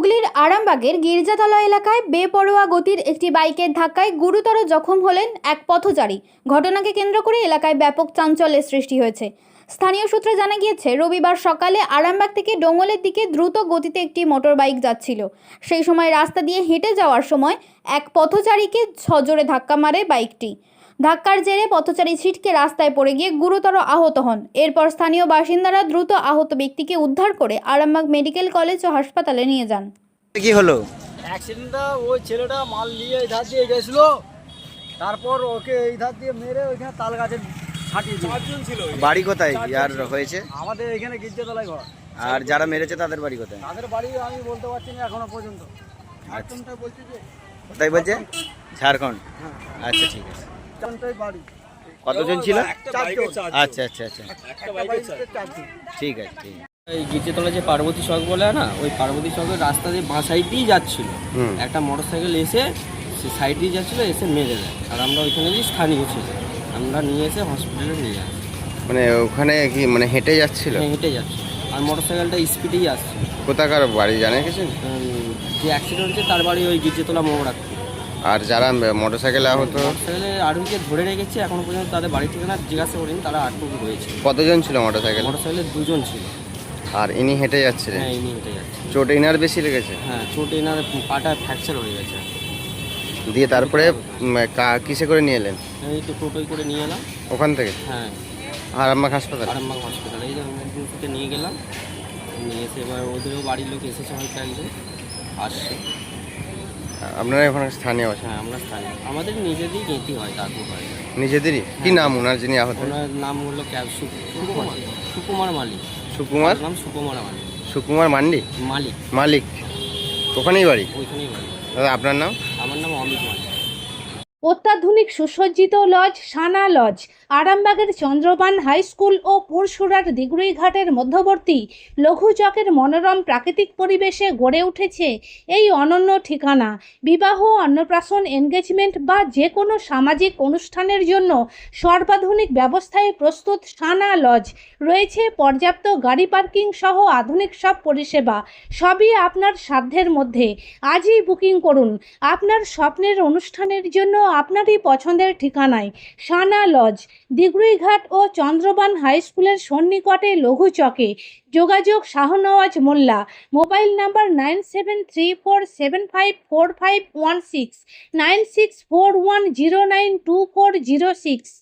হুগলির আরামবাগের গির্জাতলা এলাকায় বেপরোয়া গতির একটি বাইকের ধাক্কায় গুরুতর জখম হলেন এক পথচারী। ঘটনাকে কেন্দ্র করে এলাকায় ব্যাপক চাঞ্চল্যের সৃষ্টি হয়েছে। স্থানীয় সূত্রে জানা গিয়েছে, রবিবার সকালে আরামবাগ থেকে ডোঙ্গলের দিকে দ্রুত গতিতে একটি মোটর বাইক যাচ্ছিল। সেই সময় রাস্তা দিয়ে হেঁটে যাওয়ার সময় এক পথচারীকে সজোরে ধাক্কা মারে বাইকটি। ধাক্কার জেরে পথচারী ছিটকে রাস্তায় পড়ে গিয়ে গুরুতর আহত হন। এরপর স্থানীয় বাসিন্দারা দ্রুত আহত ব্যক্তিকে উদ্ধার করে আরামবাগ মেডিকেল কলেজ ও হাসপাতালে নিয়ে যান। কি হলো? অ্যাক্সিডেন্টটা ওই ছেলেটা মাল নিয়ে এই ধার দিয়ে গেছিল, তারপর ওকে এই ধার দিয়ে মেরে ওইখানে তাল গাছে ছাটিয়ে দিল। বাড়ি কোথায় আর হয়েছে? আমাদের এখানে গির্জাতলায় ঘর। আর যারা মেরেছে তাদের বাড়ি কোথায়? তাদের বাড়ি আমি বলতে পারছি না এখনো পর্যন্ত। ঝাড়খণ্ডটা বলছি যে কোথায় বলছে? ঝাড়খণ্ড। হ্যাঁ, আচ্ছা, ঠিক আছে। ঝাড়খণ্ডটাই বাড়ি। কতজন ছিল? চারজন। আচ্ছা আচ্ছা আচ্ছা, একটা বাইকে চারজন। ঠিক আছে ঠিক আছে। এই গির্জাতলা যে পার্বতী চক বলে না, ওই পার্বতী চকের রাস্তা দিয়ে বাঁ সাইড দিয়েই যাচ্ছিল। একটা মোটর সাইকেল এসে সে সাইড দিয়ে যাচ্ছিল, এসে মেরে দেয়। আর আমরা ওইখানে যে স্থানীয় ছিল, আমরা নিয়ে এসে হসপিটালে নিয়ে আসি। মানে ওখানে কি মানে হেঁটে যাচ্ছিল? হ্যাঁ, হেঁটে যাচ্ছে। আর মোটর সাইকেলটা স্পিডেই আসছে। কোথাকার বাড়ি জানা গেছে? যে অ্যাক্সিডেন্ট হয়েছে তার বাড়ি ওই গির্জাতলা মোড়াতে। আর যারা মোটর সাইকেলে আহত? মোটর সাইকেলে আরোহীকে ধরে রেখেছি, এখনো পর্যন্ত তাদের বাড়ি ঠিকানা জিজ্ঞাসা করিনি, তারা আটক হয়েছে। কতজন ছিল মোটর সাইকেল? মোটর সাইকেলে দুজন ছিল। আর ইনি হেঁটে যাচ্ছিলেন? হ্যাঁ, ইনি হেঁটে যাচ্ছে। চোট ইনার বেশি লেগেছে? হ্যাঁ, চোট এনার পাটা ফ্র্যাকচার হয়ে গেছে। দিয়ে তারপরে কিসে করে নিয়ে এলেন? এই তো টোটোয় করে নিয়ে এলাম ওখান থেকে হ্যাঁ আরামবাগ হাসপাতাল? আরামবাগ হসপিটালে। এই যে অনেকদিন থেকে নিয়ে গেলাম, নিয়ে এসে এবার ওদেরও বাড়ির লোক এসেছে, হয়তো একজন আসছে। আপনারা ওখানে স্থানীয় আছেন? হ্যাঁ, আমরা স্থানীয়, আমাদের নিজেদেরই নীতি হয়, তারপর হয়। নিজেদেরই? কি নাম ওনার যিনি আহত? ওনার নাম হলো সুকুমার মালিক। সুকুমার? নাম সুকুমার মালিক। সুকুমার মান্ডি মালিক মালিক? ওখানেই বাড়ি? ওইখানেই বাড়ি। দাদা আপনার নাম? আমার নাম অমিত মালিক। অত্যাধুনিক সুসজ্জিত লজ সানা লজ আরামবাগের চন্দ্রবান হাই স্কুল ও পুরসুরার দিগুড়িঘাটের মধ্যবর্তী লঘু চকের মনোরম প্রাকৃতিক পরিবেশে গড়ে উঠেছে এই অনন্য ঠিকানা। বিবাহ, অন্নপ্রাশন, এনগেজমেন্ট বা যে কোনো সামাজিক অনুষ্ঠানের জন্য সর্বাধুনিক ব্যবস্থায় প্রস্তুত সানা লজ। রয়েছে পর্যাপ্ত গাড়ি পার্কিং সহ আধুনিক সব পরিষেবা। সবই আপনার সাধ্যের মধ্যে। আজই বুকিং করুন আপনার স্বপ্নের অনুষ্ঠানের জন্য আপনারই পছন্দের ঠিকানায়। সানা লজ, দিগুড়িঘাট ও চন্দ্রবান হাই স্কুলের সন্নিকটে লঘু চকে। যোগাযোগ শাহনওয়াজ মোল্লা। Mobile number 9734754516, 9641092406।